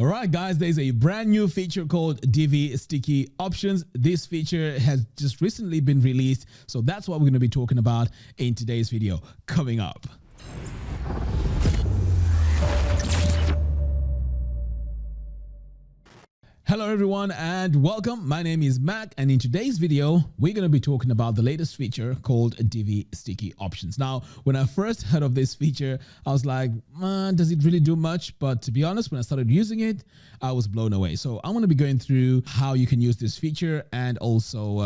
All right, guys, there's a brand new feature called Divi Sticky Options. This feature has just recently been released, so that's what we're going to be talking about in today's video coming up. Hello everyone and welcome. My name is Mac, and in today's video we're going to be talking about the latest feature called Divi Sticky Options. Now, when I first heard of this feature, I was like, does it really do much? But to be honest, when I started using it, I was blown away. So I'm going to be going through how you can use this feature and also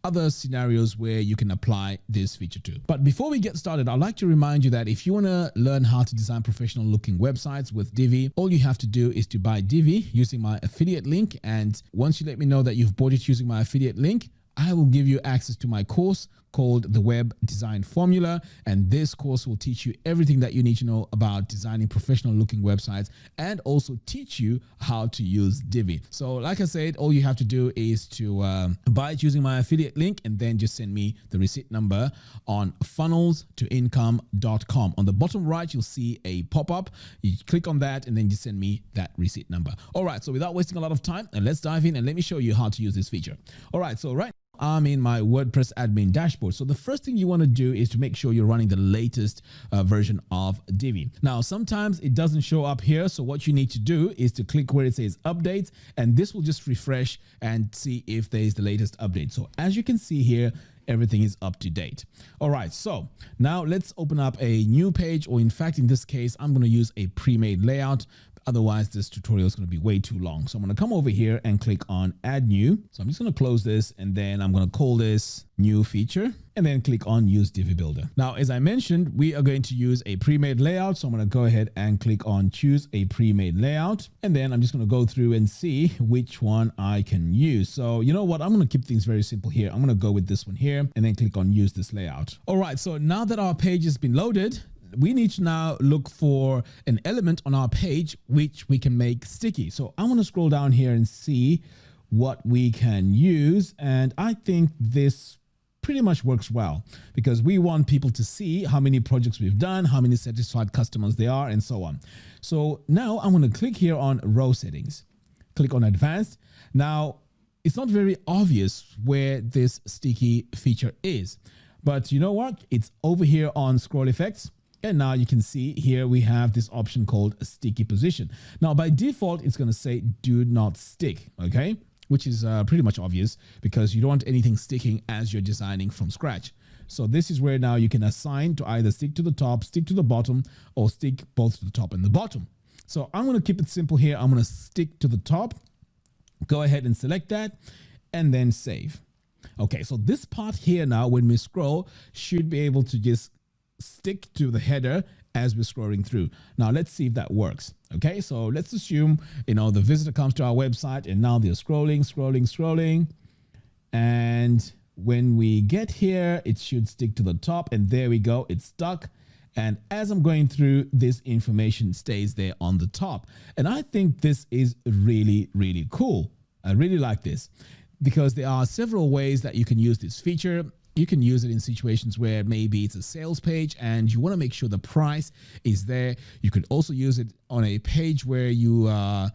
other scenarios where you can apply this feature to. But before we get started, I'd like to remind you that if you want to learn how to design professional looking websites with Divi, all you have to do is to buy Divi using my affiliate link. And once you let me know that you've bought it using my affiliate link, I will give you access to my course called the Web Design Formula. And this course will teach you everything that you need to know about designing professional looking websites and also teach you how to use Divi. So like I said, all you have to do is to buy it using my affiliate link and then just send me the receipt number on funnelstoincome.com. On the bottom right, you'll see a pop-up. You click on that and then just send me that receipt number. All right, so without wasting a lot of time, and let's dive in and let me show you how to use this feature. All right, so I'm in my WordPress admin dashboard. So the first thing you want to do is to make sure you're running the latest version of Divi. Now, sometimes it doesn't show up here. So what you need to do is to click where it says updates, and this will just refresh and see if there is the latest update. So as you can see here, everything is up to date. All right, so now let's open up a new page, or in fact, in this case, I'm going to use a pre-made layout. Otherwise, this tutorial is going to be way too long. So I'm going to come over here and click on add new. So I'm just going to close this and then I'm going to call this new feature and then click on use Divi Builder. Now, as I mentioned, we are going to use a pre-made layout. So I'm going to go ahead and click on choose a pre-made layout. And then I'm just going to go through and see which one I can use. So you know what? I'm going to keep things very simple here. I'm going to go with this one here and then click on use this layout. All right. So now that our page has been loaded, we need to now look for an element on our page which we can make sticky. So I want to scroll down here and see what we can use. And I think this pretty much works well because we want people to see how many projects we've done, how many satisfied customers there are, and so on. So now I'm going to click here on row settings, click on advanced. Now, it's not very obvious where this sticky feature is, but you know what? It's over here on scroll effects. And now you can see here we have this option called a sticky position. Now, by default, it's going to say do not stick, okay? Which is pretty much obvious because you don't want anything sticking as you're designing from scratch. So this is where now you can assign to either stick to the top, stick to the bottom, or stick both to the top and the bottom. So I'm going to keep it simple here. I'm going to stick to the top. Go ahead and select that and then save. Okay, so this part here now, when we scroll, should be able to just stick to the header as we're scrolling through. Now let's see if that works. Okay, so let's assume, the visitor comes to our website and now they're scrolling. And when we get here, it should stick to the top, and there we go, it's stuck. And as I'm going through, this information stays there on the top. And I think this is really, really cool. I really like this because there are several ways that you can use this feature. You can use it in situations where maybe it's a sales page and you want to make sure the price is there. You could also use it on a page where you are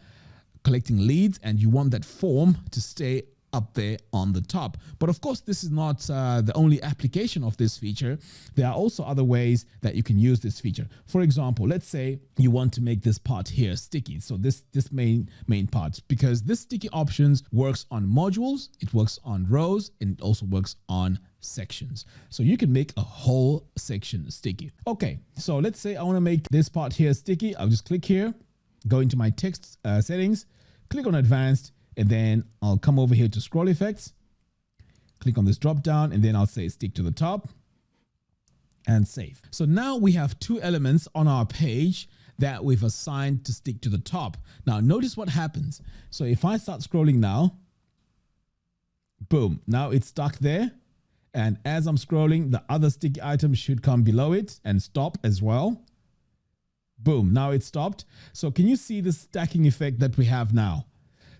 collecting leads and you want that form to stay up there on the top. But of course, this is not the only application of this feature. There are also other ways that you can use this feature. For example, let's say you want to make this part here sticky. So this main part, because this sticky options works on modules, it works on rows, and it also works on sections. So you can make a whole section sticky. Okay, so let's say I want to make this part here sticky. I'll just click here, go into my text settings, click on advanced, and then I'll come over here to scroll effects, click on this drop down, and then I'll say stick to the top and save. So now we have two elements on our page that we've assigned to stick to the top. Now notice what happens. So if I start scrolling now, boom, now it's stuck there. And as I'm scrolling, the other sticky item should come below it and stop as well. Boom, now it's stopped. So can you see the stacking effect that we have now?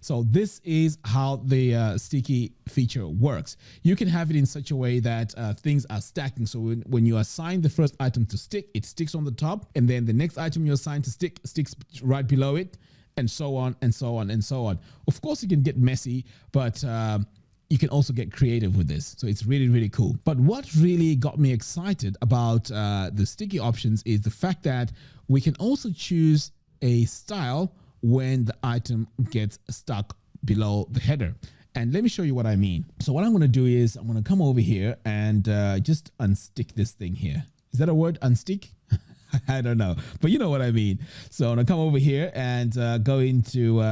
So this is how the sticky feature works. You can have it in such a way that things are stacking. So when you assign the first item to stick, it sticks on the top, and then the next item you assign to stick sticks right below it. and so on and so on and so on. Of course, it can get messy, but you can also get creative with this. So it's really, really cool. But what really got me excited about the sticky options is the fact that we can also choose a style when the item gets stuck below the header. And let me show you what I mean. So what I'm going to do is I'm going to come over here and just unstick this thing here. Is that a word, unstick? I don't know, but you know what I mean. So I'm going to come over here and go into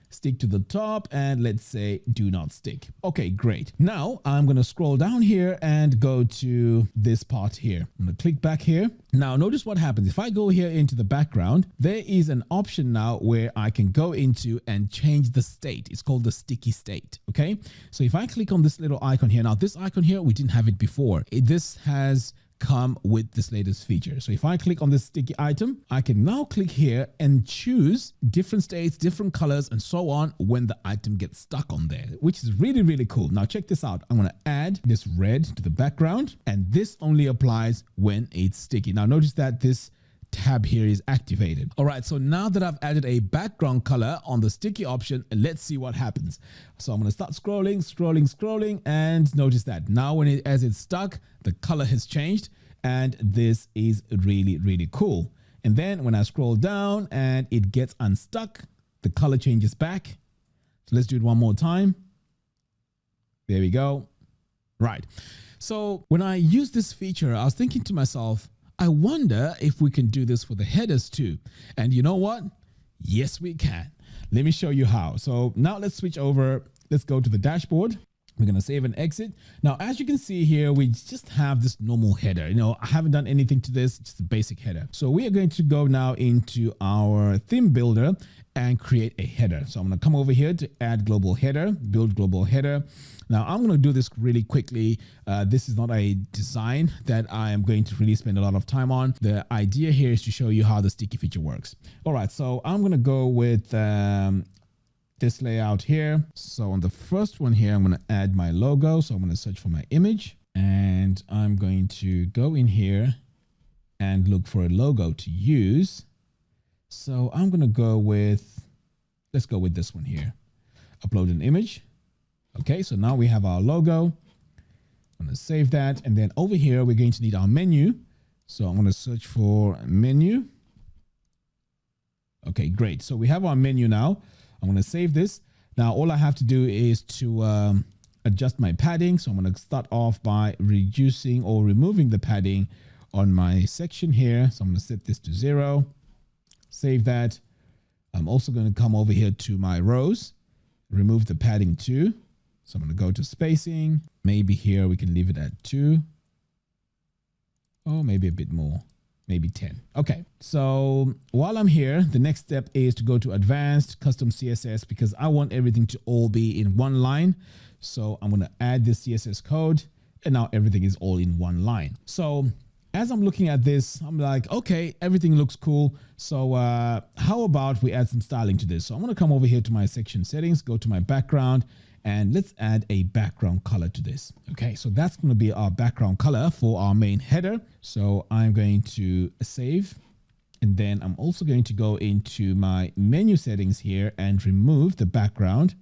stick to the top, and let's say do not stick. Okay, great. Now I'm going to scroll down here and go to this part here. I'm going to click back here. Now notice what happens. If I go here into the background, there is an option now where I can go into and change the state. It's called the sticky state. Okay. So if I click on this little icon here, now this icon here, we didn't have it before. This has come with this latest feature. So if I click on this sticky item, I can now click here and choose different states, different colors, and so on when the item gets stuck on there, which is really, really cool. Now check this out. I'm going to add this red to the background, and this only applies when it's sticky. Now notice that this tab here is activated. All right, so now that I've added a background color on the sticky option, let's see what happens. So I'm going to start scrolling, and notice that now as it's stuck, the color has changed, and this is really, really cool. And then when I scroll down and it gets unstuck, the color changes back. So let's do it one more time. There we go. Right. So when I use this feature, I was thinking to myself, I wonder if we can do this for the headers too. And you know what? Yes, we can. Let me show you how. So now let's switch over. Let's go to the dashboard. We're going to save and exit. Now, as you can see here, we just have this normal header. You know, I haven't done anything to this, just a basic header. So we are going to go now into our theme builder and create a header. So I'm going to come over here to add global header, build global header. Now I'm going to do this really quickly. This is not a design that I am going to really spend a lot of time on. The idea here is to show you how the sticky feature works. All right, so I'm going to go with this layout here. So on the first one here, I'm going to add my logo. So I'm going to search for my image, and I'm going to go in here and look for a logo to use. So I'm going to go with, let's go with this one here. Upload an image. Okay, so now we have our logo. I'm going to save that. And then over here, we're going to need our menu. So I'm going to search for menu. Okay, great. So we have our menu now. I'm going to save this. Now, all I have to do is to adjust my padding. So I'm going to start off by reducing or removing the padding on my section here. So I'm going to set this to 0. Save that. I'm also going to come over here to my rows, remove the padding too. So I'm going to go to spacing. Maybe here we can leave it at 2. Or maybe a bit more, maybe 10. Okay. So while I'm here, the next step is to go to advanced custom CSS, because I want everything to all be in one line. So I'm going to add this CSS code, and now everything is all in one line. So as I'm looking at this, I'm like, okay, everything looks cool. So how about we add some styling to this? So I'm going to come over here to my section settings, go to my background, and let's add a background color to this. Okay, so that's going to be our background color for our main header. So I'm going to save, and then I'm also going to go into my menu settings here and remove the background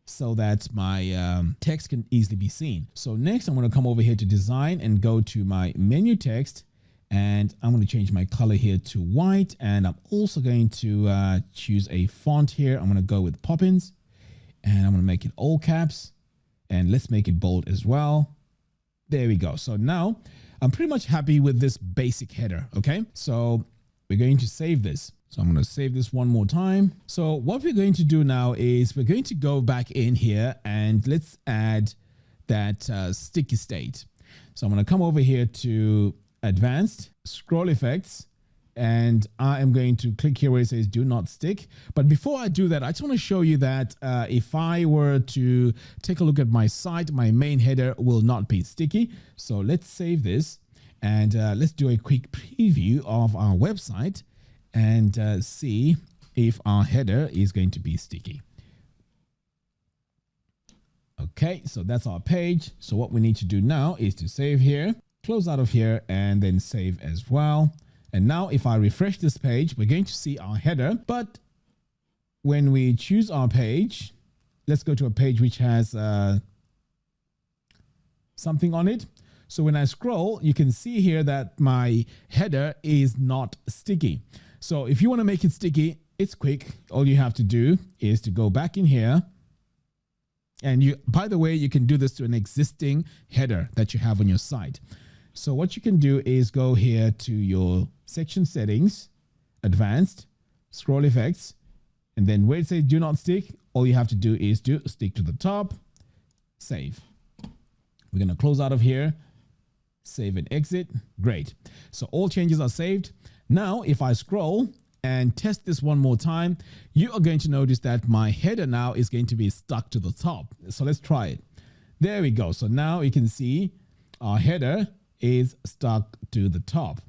so that my text can easily be seen. So next I'm going to come over here to design and go to my menu text, and I'm going to change my color here to white, and I'm also going to choose a font here. I'm going to go with Poppins, and I'm going to make it all caps, and let's make it bold as well. There we go. So now I'm pretty much happy with this basic header. Okay, so we're going to save this. So I'm going to save this one more time. So what we're going to do now is we're going to go back in here and let's add that sticky state. So I'm going to come over here to advanced scroll effects, and I am going to click here where it says do not stick. But before I do that, I just want to show you that if I were to take a look at my site, my main header will not be sticky. So let's save this, and let's do a quick preview of our website and see if our header is going to be sticky. Okay, so that's our page. So what we need to do now is to save here, close out of here, and then save as well. And now if I refresh this page, we're going to see our header. But when we choose our page, let's go to a page which has something on it. So when I scroll, you can see here that my header is not sticky. So if you want to make it sticky, it's quick. All you have to do is to go back in here. And you, by the way, you can do this to an existing header that you have on your site. So what you can do is go here to your section settings, advanced, scroll effects, and then where it says do not stick, all you have to do is to stick to the top, save. We're going to close out of here, save and exit. Great. So all changes are saved. Now, if I scroll and test this one more time, you are going to notice that my header now is going to be stuck to the top. So let's try it. There we go. So now you can see our header is stuck to the top.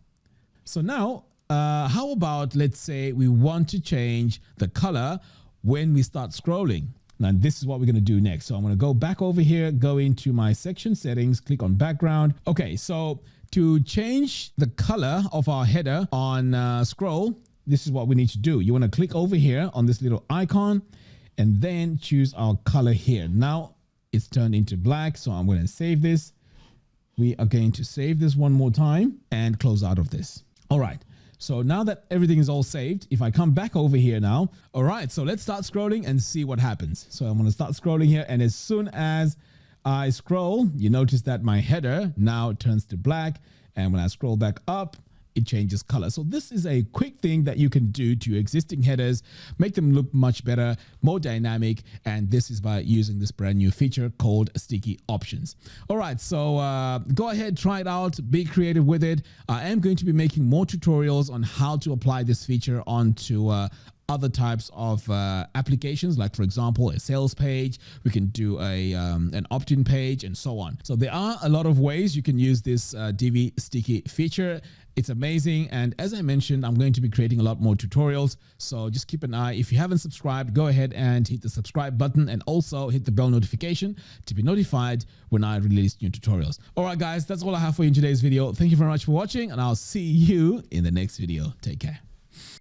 So now, how about, let's say we want to change the color when we start scrolling. Now, this is what we're going to do next. So I'm going to go back over here, go into my section settings, click on background. Okay, so to change the color of our header on scroll, this is what we need to do. You want to click over here on this little icon and then choose our color here. Now it's turned into black. So I'm going to save this. We are going to save this one more time and close out of this. All right. So now that everything is all saved, if I come back over here now, all right, so let's start scrolling and see what happens. So I'm going to start scrolling here. And as soon as I scroll, you notice that my header now turns to black. And when I scroll back up, it changes color. So this is a quick thing that you can do to your existing headers, make them look much better, more dynamic. And this is by using this brand new feature called Sticky Options. All right, so go ahead, try it out, be creative with it. I am going to be making more tutorials on how to apply this feature onto other types of applications, like for example, a sales page. We can do an opt-in page and so on. So there are a lot of ways you can use this Divi sticky feature. It's amazing. And as I mentioned, I'm going to be creating a lot more tutorials. So just keep an eye. If you haven't subscribed, go ahead and hit the subscribe button and also hit the bell notification to be notified when I release new tutorials. All right, guys, that's all I have for you in today's video. Thank you very much for watching, and I'll see you in the next video. Take care.